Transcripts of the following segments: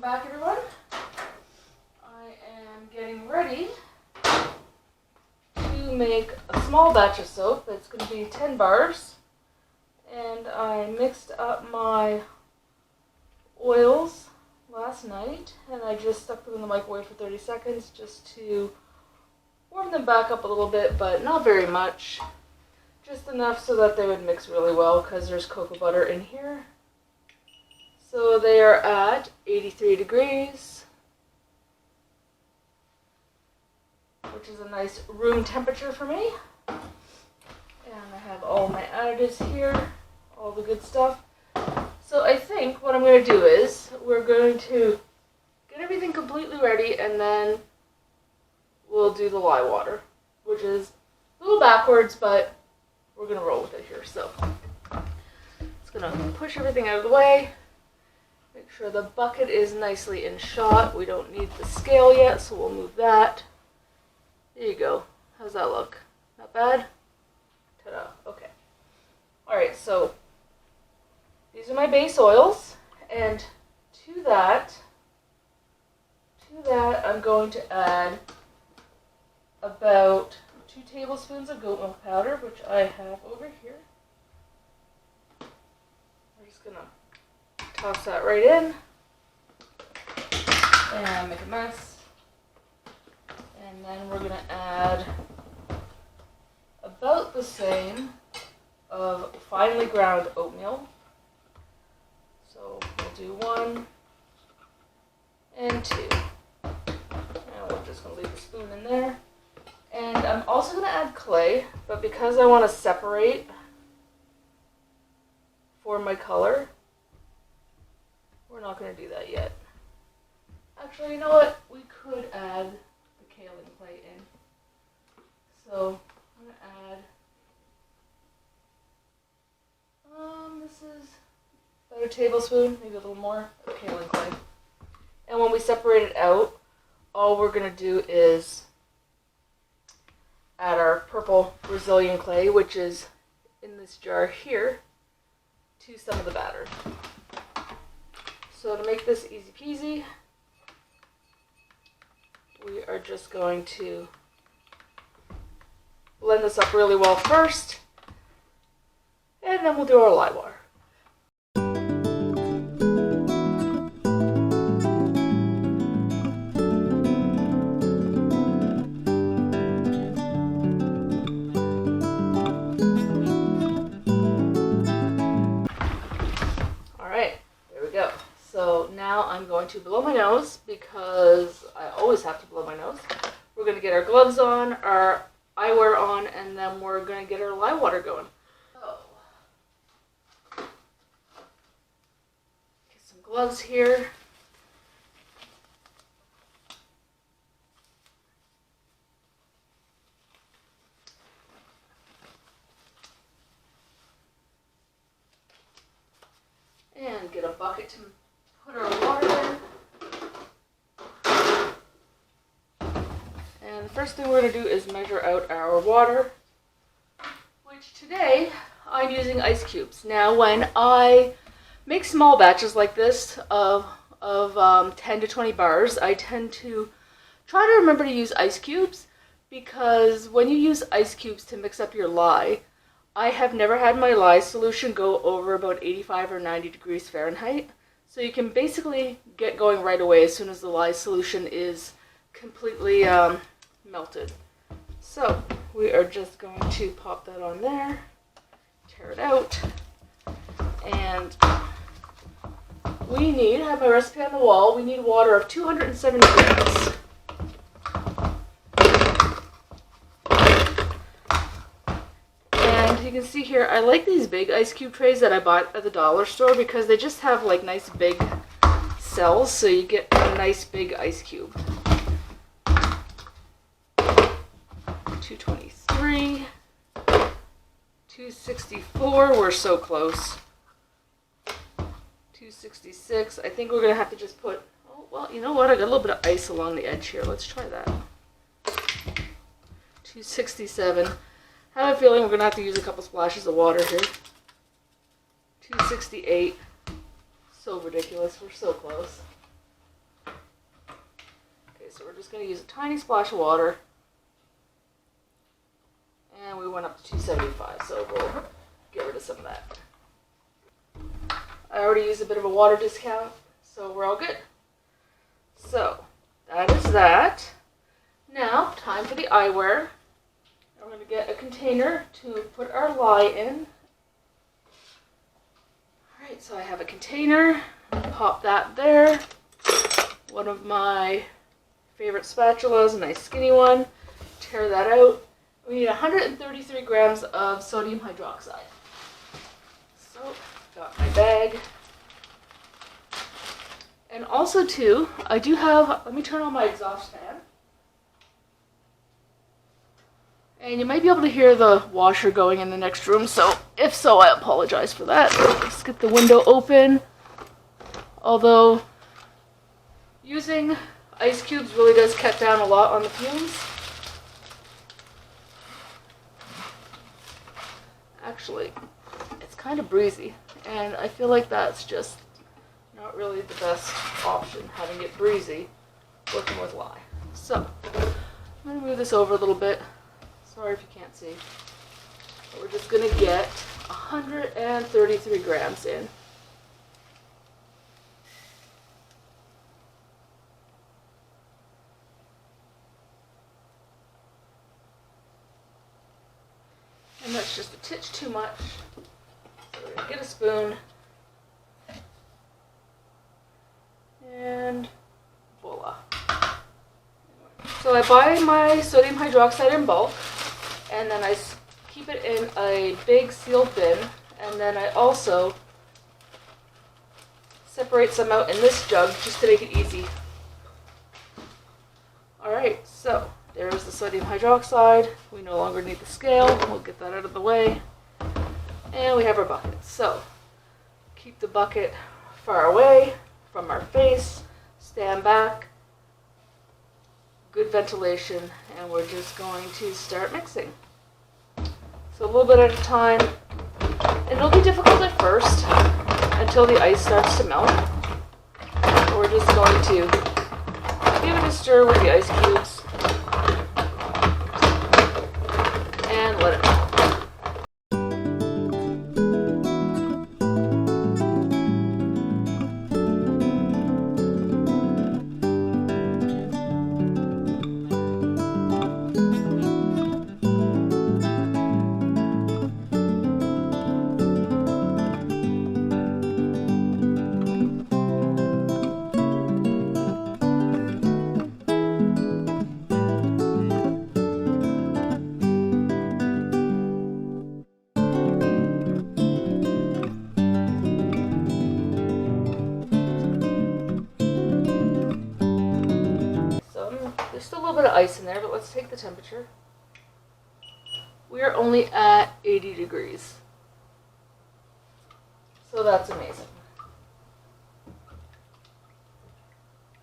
back, everyone. I am getting ready to make a small batch of soap. It's going to be 10 bars. And I mixed up my oils last night, and I just stuck them in the microwave for 30 seconds just to warm them back up a little bit, but not very much. Just enough so that they would mix really well because there's cocoa butter in here. So they are at 83 degrees, which is a nice room temperature for me. And I have all my additives here, all the good stuff. So I think what I'm going to do is we're going to get everything completely ready, and then we'll do the lye water, which is a little backwards, but we're going to roll with it here. So it's going to push everything out of the way. Make sure the bucket is nicely in shot. We don't need the scale yet, so we'll move that. There you go. How's that look? Not bad? Ta-da. Okay. Alright, so these are my base oils, and to that I'm going to add about 2 tablespoons of goat milk powder, which I have over here. We're just going to toss that right in and make a mess. And then we're going to add about the same of finely ground oatmeal. So we'll do 1 and 2. And we're just going to leave the spoon in there. And I'm also going to add clay, but because I want to separate for my color, we're not going to do that yet. Actually, you know what? We could add the kaolin clay in. So I'm going to add, this is about a tablespoon, maybe a little more, of kaolin clay. And when we separate it out, all we're going to do is add our purple Brazilian clay, which is in this jar here, to some of the batter. So to make this easy peasy, we are just going to blend this up really well first, and then we'll do our lye water. So now I'm going to blow my nose because I always have to blow my nose. We're going to get our gloves on, our eyewear on, and then we're going to get our lye water going. So, get some gloves here. And get a bucket to put our water in. And the first thing we're going to do is measure out our water, which today I'm using ice cubes. Now when I make small batches like this of 10 to 20 bars, I tend to try to remember to use ice cubes, because when you use ice cubes to mix up your lye, I have never had my lye solution go over about 85 or 90 degrees Fahrenheit. So you can basically get going right away as soon as the lye solution is completely melted. So we are just going to pop that on there, tear it out, and we need, I have my recipe on the wall, we need water of 270 grams. You can see here, I like these big ice cube trays that I bought at the dollar store because they just have like nice big cells, so you get a nice big ice cube. 223, 264, we're so close. 266, I think we're going to have to just put, oh, well, you know what, I got a little bit of ice along the edge here, let's try that. 267. I have a feeling we're going to have to use a couple splashes of water here. 268. So ridiculous. We're so close. so we're just going to use a tiny splash of water. And we went up to 275, so we'll get rid of some of that. I already used a bit of a water discount, so we're all good. So, that is that. Now, time for the eyewear. We're going to get a container to put our lye in. Alright, so I have a container. Pop that there. One of my favorite spatulas, a nice skinny one. Tear that out. We need 133 grams of sodium hydroxide. So, got my bag. And also too, I do have, let me turn on my exhaust fan. And you might be able to hear the washer going in the next room, so if so, I apologize for that. Let's get the window open. Although, using ice cubes really does cut down a lot on the fumes. Actually, it's kind of breezy, and I feel like that's just not really the best option, having it breezy, working with lye. So, I'm going to move this over a little bit. Sorry if you can't see. But we're just going to get 133 grams in. And that's just a titch too much. So we're going to get a spoon. And voila. So I buy my sodium hydroxide in bulk, and then I keep it in a big sealed bin, and then I also separate some out in this jug just to make it easy. Alright, so there's the sodium hydroxide. We no longer need the scale. We'll get that out of the way. And we have our bucket. So, keep the bucket far away from our face. Stand back. Good ventilation. And we're just going to start mixing. So a little bit at a time. And it'll be difficult at first until the ice starts to melt. We're just going to give it a stir with the ice cubes. And let it melt. There's still a little bit of ice in there, but let's take the temperature. We are only at 80 degrees. So that's amazing.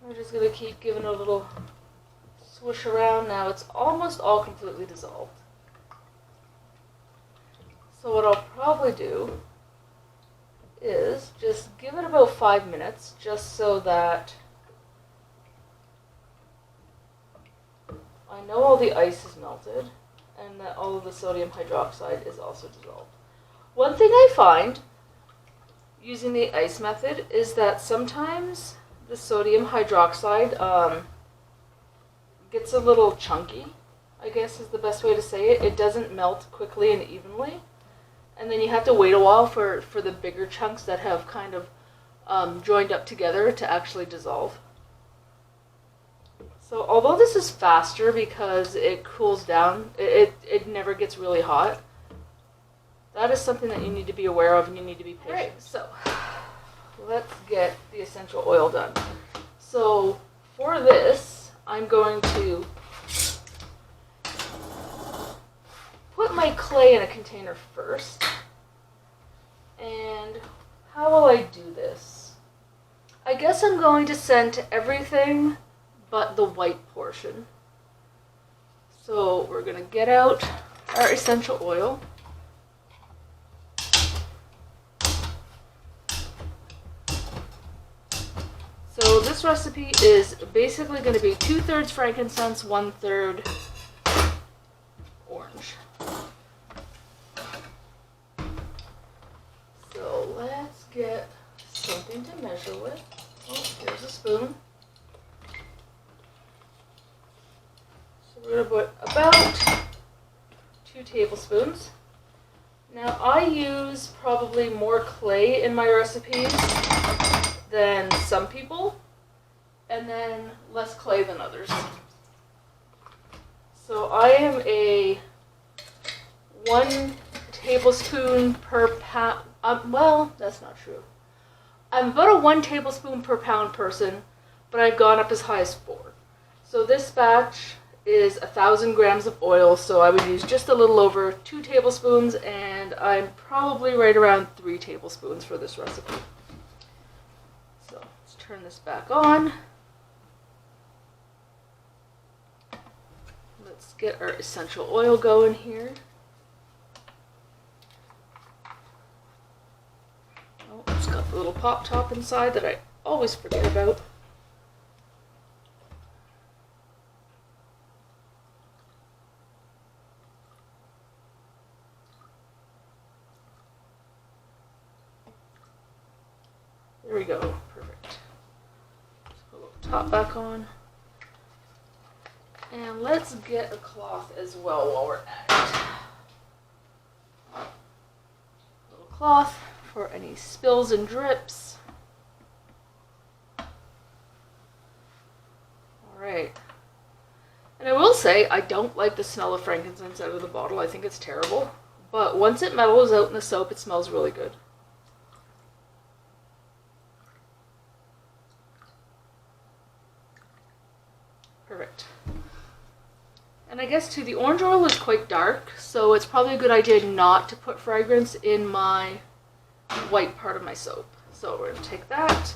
We're just going to keep giving it a little swoosh around. Now it's almost all completely dissolved. So what I'll probably do is just give it about 5 minutes, just so that I know all the ice is melted and that all of the sodium hydroxide is also dissolved. One thing I find using the ice method is that sometimes the sodium hydroxide gets a little chunky, I guess is the best way to say it. It doesn't melt quickly and evenly. And then you have to wait a while for the bigger chunks that have kind of joined up together to actually dissolve. So although this is faster because it cools down, it never gets really hot. That is something that you need to be aware of and you need to be patient. Right, so let's get the essential oil done. So for this, I'm going to put my clay in a container first. And how will I do this? I guess I'm going to scent everything but the white portion. So we're going to get out our essential oil. So this recipe is basically going to be 2/3 frankincense, 1/3 orange. So let's get something to measure with. Oh, here's a spoon. So we're going to put about 2 tablespoons. Now I use probably more clay in my recipes than some people, and then less clay than others. So I am a 1 tablespoon per pound, well, that's not true. I'm about a 1 tablespoon per pound person, but I've gone up as high as 4. So this batch is 1,000 grams of oil, so I would use just a little over 2 tablespoons, and I'm probably right around 3 tablespoons for this recipe. So let's turn this back on. Let's get our essential oil going here. Oh, it's got the little pop top inside that I always forget about. There we go, perfect. Let's put the top back on. And let's get a cloth as well while we're at it. A little cloth for any spills and drips. Alright. And I will say, I don't like the smell of frankincense out of the bottle. I think it's terrible. But once it mellows out in the soap, it smells really good. Perfect. And I guess too, the orange oil is quite dark, so it's probably a good idea not to put fragrance in my white part of my soap. So we're going to take that,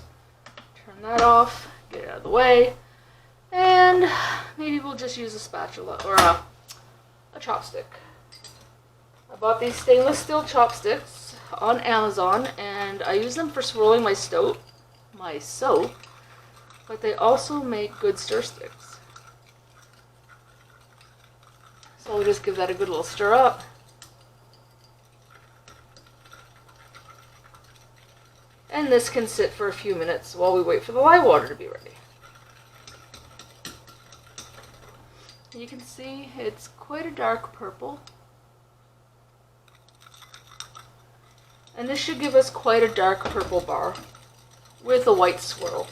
turn that off, get it out of the way, and maybe we'll just use a spatula or a chopstick. I bought these stainless steel chopsticks on Amazon, and I use them for swirling my soap, but they also make good stir sticks. So we'll just give that a good little stir up. And this can sit for a few minutes while we wait for the lye water to be ready. You can see it's quite a dark purple. And this should give us quite a dark purple bar with a white swirl.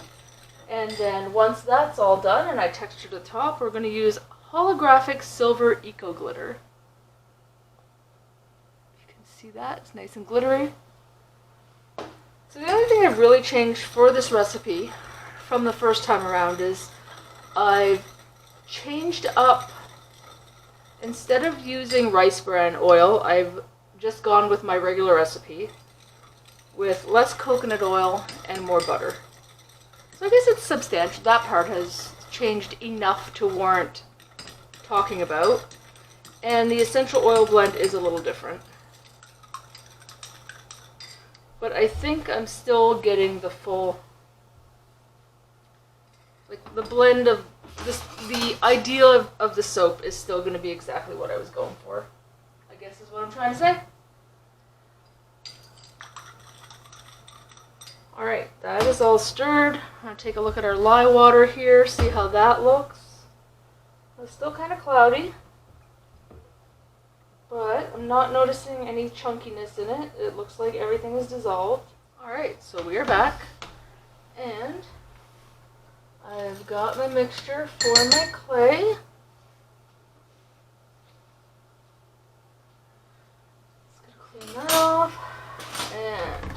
And then once that's all done and I texture the top, we're going to use holographic silver eco glitter. You can see that, it's nice and glittery. So the other thing I've really changed for this recipe from the first time around is I've changed up, instead of using rice bran oil, I've just gone with my regular recipe with less coconut oil and more butter. So I guess it's substantial. That part has changed enough to warrant talking about, and the essential oil blend is a little different, but I think I'm still getting the full, like the blend of this, the ideal of the soap is still going to be exactly what I was going for, I guess is what I'm trying to say. Alright, that is all stirred. I'm going to take a look at our lye water here, see how that looks. It's still kind of cloudy, but I'm not noticing any chunkiness in it. It looks like everything is dissolved. Alright, so we are back, and I've got my mixture for my clay. Just gonna clean that off, and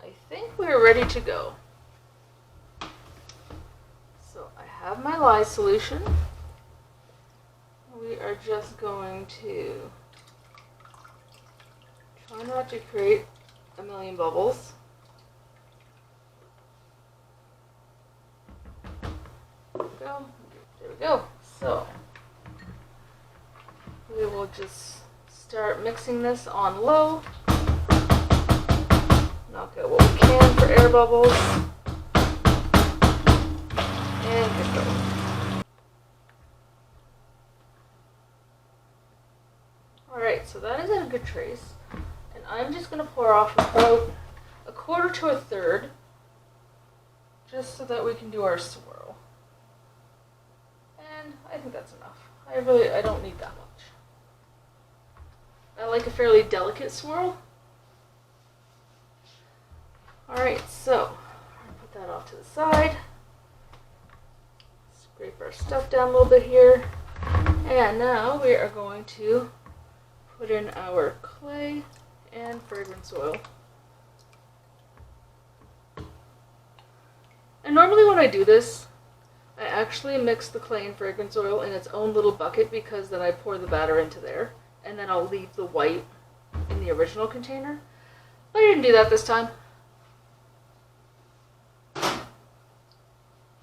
I think we're ready to go. I have my lye solution. We are just going to try not to create a million bubbles. There we go. There we go. So we will just start mixing this on low. Knock out what we can for air bubbles. a good trace. And I'm just going to pour off about 1/4 to 1/3, just so that we can do our swirl. And I think that's enough. I don't need that much. I like a fairly delicate swirl. Alright, so I'll put that off to the side. Scrape our stuff down a little bit here. And now we are going to put in our clay and fragrance oil. And normally when I do this, I actually mix the clay and fragrance oil in its own little bucket, because then I pour the batter into there, and then I'll leave the white in the original container. But I didn't do that this time.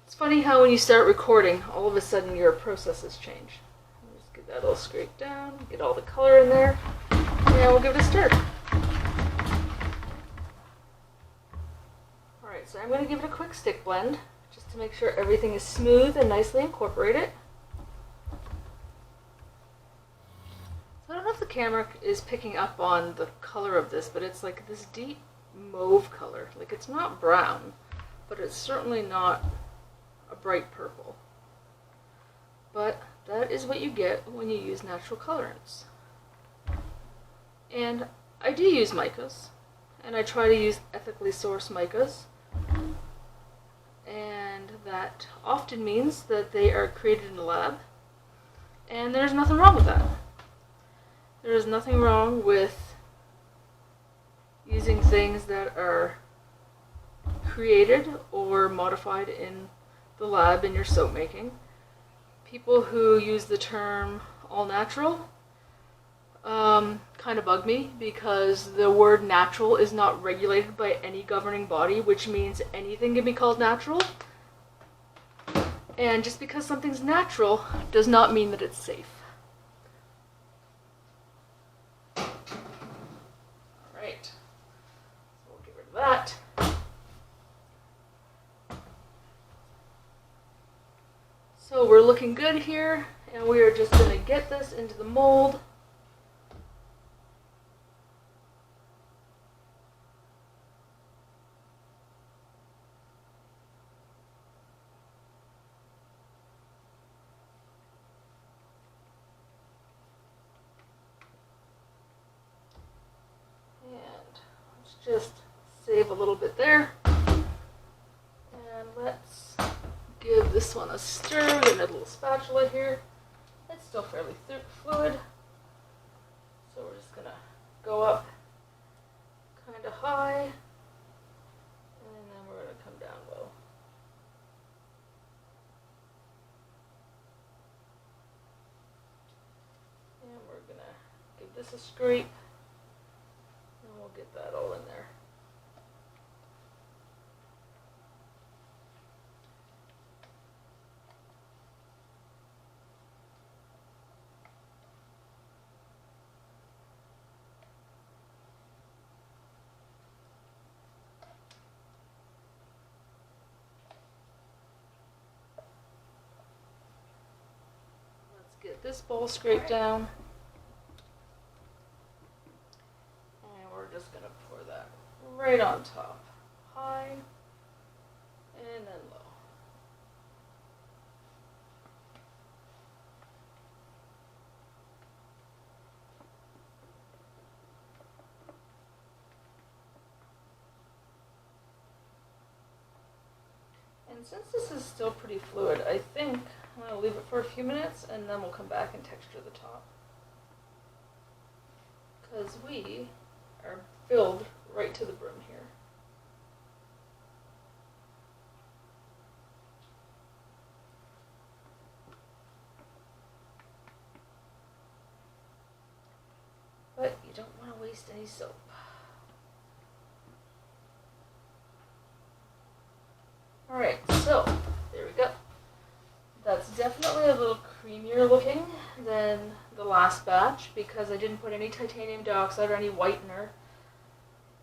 It's funny how when you start recording, all of a sudden your processes change. Just get that all scraped down, get all the color in there, and we'll give it a stir. Alright, so I'm going to give it a quick stick blend, just to make sure everything is smooth and nicely incorporated. So I don't know if the camera is picking up on the color of this, but it's like this deep mauve color. Like, it's not brown, but it's certainly not a bright purple. But that is what you get when you use natural colorants. And I do use micas, and I try to use ethically sourced micas. And that often means that they are created in a lab, and there's nothing wrong with that. There is nothing wrong with using things that are created or modified in the lab in your soap making. People who use the term all natural kind of bug me, because the word natural is not regulated by any governing body, which means anything can be called natural. And just because something's natural does not mean that it's safe. Alright, so we'll get rid of that. So we're looking good here, and we are just going to get this into the mold. Just save a little bit there, and let's give this one a stir. We get a little spatula here. It's still fairly fluid, so we're just gonna go up kind of high, and then we're gonna come down low. And we're gonna give this a scrape. We'll get that all in there. Let's get this bowl scraped down. Just going to pour that right on top, high and then low. And since this is still pretty fluid, I think I'm going to leave it for a few minutes, and then we'll come back and texture the top, because we are filled right to the brim here. But you don't want to waste any soap. Alright, so there we go. That's definitely a little creamier looking than the last batch, because I didn't put any titanium dioxide or any whitener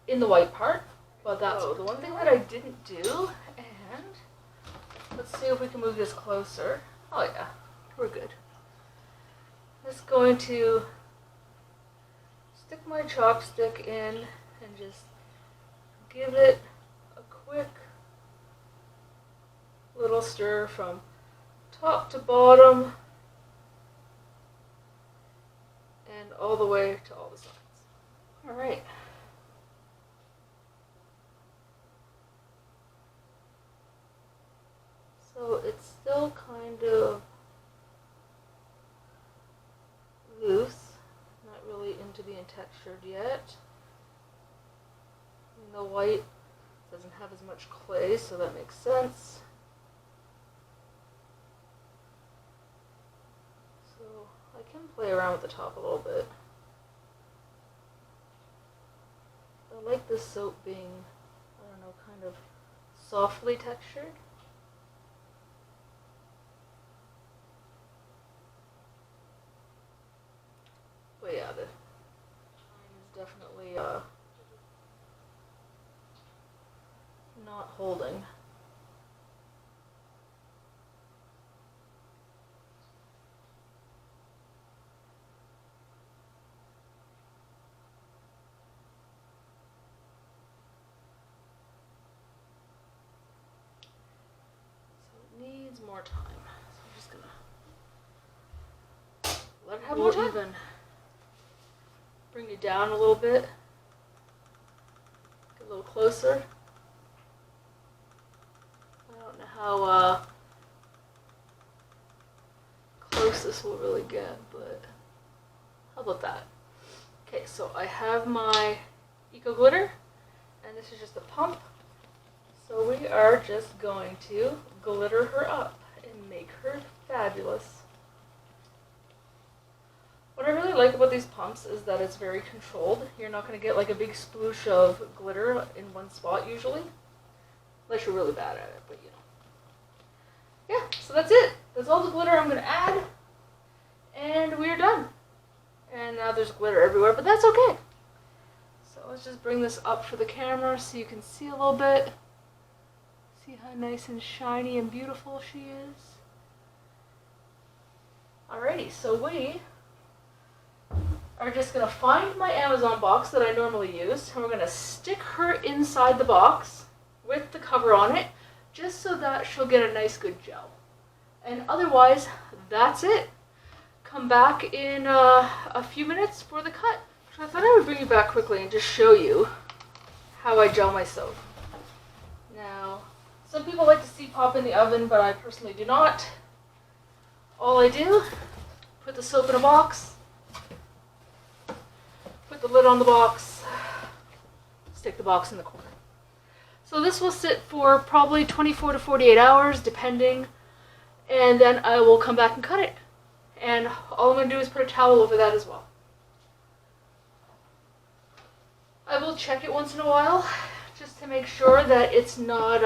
in the white part. But that's the one thing that I didn't do. And let's see if we can move this closer. Oh yeah, we're good. Just going to stick my chopstick in and just give it a quick little stir from top to bottom and all the way to all the sides. All right. So it's still kind of loose, not really into being textured yet. And the white doesn't have as much clay, so that makes sense. So I can play around with the top a little bit. I like this soap being, I don't know, kind of softly textured. But yeah, the line is definitely not holding. Needs more time, so I'm just gonna let it have more time. Even bring you down a little bit, get a little closer. I don't know how close this will really get, but how about that? Okay, so I have my Eco Glitter, and this is just a pump. So we are just going to glitter her up and make her fabulous. What I really like about these pumps is that it's very controlled. You're not going to get like a big sploosh of glitter in one spot usually. Unless you're really bad at it, but you know. Yeah, so that's it. That's all the glitter I'm going to add. And we're done. And now there's glitter everywhere, but that's okay. So let's just bring this up for the camera so you can see a little bit. See how nice and shiny and beautiful she is. Alrighty, so we are just going to find my Amazon box that I normally use, and we're going to stick her inside the box with the cover on it, just so that she'll get a nice good gel. And otherwise, that's it. Come back in a few minutes for the cut. So I thought I would bring you back quickly and just show you how I gel my soap. Now, some people like to see pop in the oven, but I personally do not. All I do, put the soap in a box, put the lid on the box, stick the box in the corner. So this will sit for probably 24 to 48 hours, depending, and then I will come back and cut it. And all I'm going to do is put a towel over that as well. I will check it once in a while, just to make sure that it's not,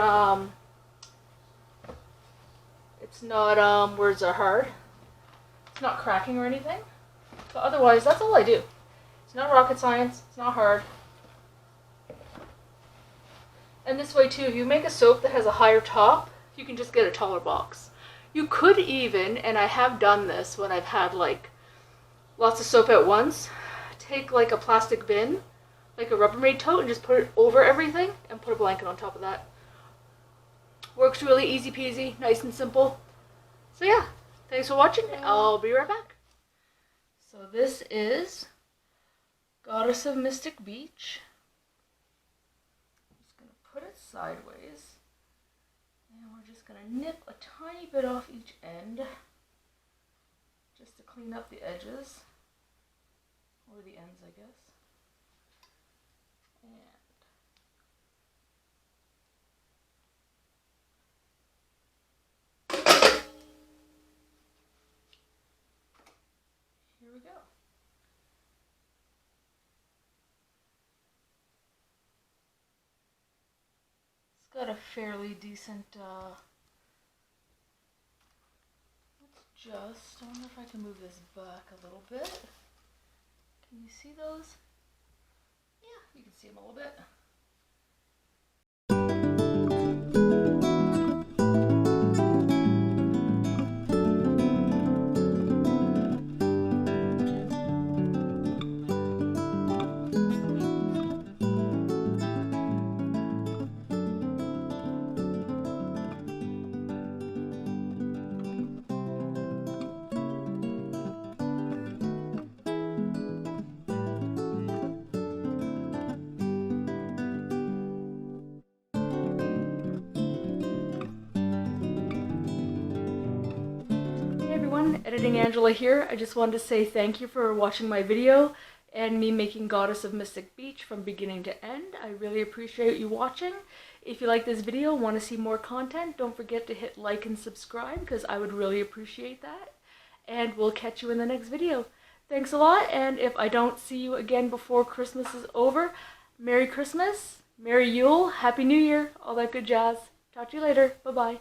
words are hard. It's not cracking or anything. But otherwise, that's all I do. It's not rocket science. It's not hard. And this way too, if you make a soap that has a higher top, you can just get a taller box. You could even, and I have done this when I've had like lots of soap at once, take like a plastic bin, like a Rubbermaid tote, and just put it over everything and put a blanket on top of that. Works really easy peasy, nice and simple. So yeah, thanks for watching. I'll be right back. So this is Goddess of Mystic Beach. I'm just going to put it sideways. And we're just going to nip a tiny bit off each end, just to clean up the edges, or the ends, I guess. And here we go. It's got a fairly decent, I wonder if I can move this back a little bit. Can you see those? Yeah, you can see them a little bit. everyone, Editing Angela here. I just wanted to say thank you for watching my video and me making Goddess of Mystic Beach from beginning to end. I really appreciate you watching. If you like this video and want to see more content, don't forget to hit like and subscribe because I would really appreciate that. And we'll catch you in the next video. Thanks a lot, and if I don't see you again before Christmas is over, Merry Christmas, Merry Yule, Happy New Year, all that good jazz. Talk to you later. Bye-bye.